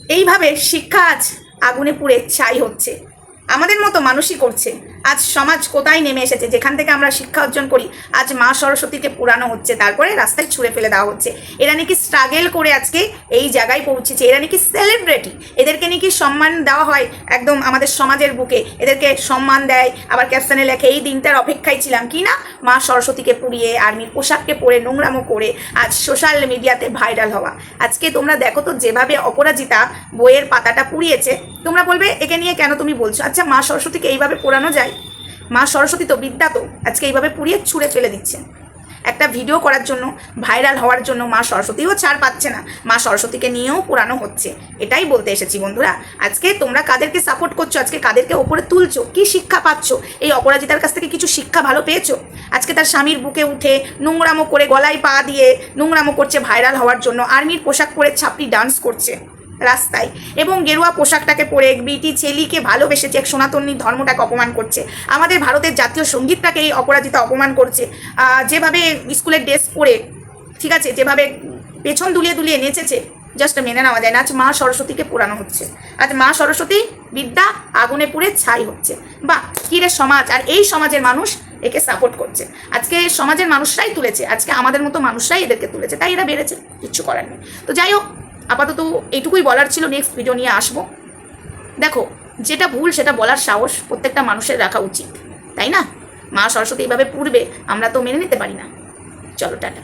এইভাবে শিক্ষা আজ আগুনে পুড়ে ছাই হচ্ছে, আমাদের মতো মানুষই করছে। আজ সমাজ কোথায় নেমে এসেছে, যেখান থেকে আমরা শিক্ষা অর্জন করি আজ মা সরস্বতীকে পুরানো হচ্ছে, তারপরে রাস্তায় ছুঁড়ে ফেলে দেওয়া হচ্ছে। এরা নাকি স্ট্রাগল করে আজকে এই জায়গায় পৌঁছেছে, এরা নাকি সেলিব্রিটি, এদেরকে নাকি সম্মান দেওয়া হয় একদম আমাদের সমাজের বুকে, এদেরকে সম্মান দেয়। আবার ক্যাপশনে লেখে এই দিনটার অপেক্ষায় ছিলাম, কি না মা সরস্বতীকে পুড়িয়ে আর্মির পোশাককে পরে নোংরামো করে আজ সোশ্যাল মিডিয়াতে ভাইরাল হওয়া। আজকে তোমরা দেখো তো যেভাবে অপরাজিতা বইয়ের পাতাটা পুড়িয়েছে, তোমরা বলবে একে নিয়ে কেন তুমি বলছো? আচ্ছা, মা সরস্বতীকে এইভাবে পোড়ানো যায়? মা সরস্বতী তো বিদ্যা, তো আজকে এইভাবে পুড়িয়ে ছুঁড়ে ফেলে দিচ্ছে। একটা ভিডিও করার জন্য, ভাইরাল হওয়ার জন্য মা সরস্বতীও ছাড় পাচ্ছে না, মা সরস্বতীকে নিয়েও পোড়ানো হচ্ছে। এটাই বলতে এসেছি বন্ধুরা। আজকে তোমরা কাদেরকে সাপোর্ট করছো, আজকে কাদেরকে ওপরে তুলছো, কি শিক্ষা পাচ্ছ? এই অপরাজিতার কাছ থেকে কিছু শিক্ষা ভালো পেয়েছো? আজকে তার স্বামীর বুকে উঠে নোংরামো করে গলায় পা দিয়ে নোংরামো করছে ভাইরাল হওয়ার জন্য, আর্মির পোশাক পরে ছাপড়ি ডান্স করছে রাস্তায়, এবং গেরুয়া পোশাকটাকে পরে বিটি ছেলিকে ভালোবেসেছে, এক সনাতনী ধর্মটাকে অপমান করছে, আমাদের ভারতের জাতীয় সঙ্গীতটাকে এই অপরাজিতা অপমান করছে। যেভাবে স্কুলের ড্রেস পরে, ঠিক আছে, যেভাবে পেছন দুলিয়ে দুলিয়ে নেচেছে, জাস্ট মেনে নেওয়া যায় না। আজ মা সরস্বতীকে পোড়ানো হচ্ছে, আজ মা সরস্বতী বিদ্যা আগুনে পুড়ে ছাই হচ্ছে। বা কিরে সমাজ, আর এই সমাজের মানুষ একে সাপোর্ট করছে। আজকে সমাজের মানুষরাই তুলেছে, আজকে আমাদের মতো মানুষরাই এদেরকে তুলেছে, তাই এরা বেড়েছে, কিচ্ছু করার নেই। তো যাই হোক, আপাতত এইটুকুই বলার ছিল, নেক্সট ভিডিও নিয়ে আসবো। দেখো, যেটা ভুল সেটা বলার সাহস প্রত্যেকটা মানুষের রাখা উচিত, তাই না? মা সরস্বতী এইভাবে পুড়বে, আমরা তো মেনে নিতে পারি না। চলো, টাটা।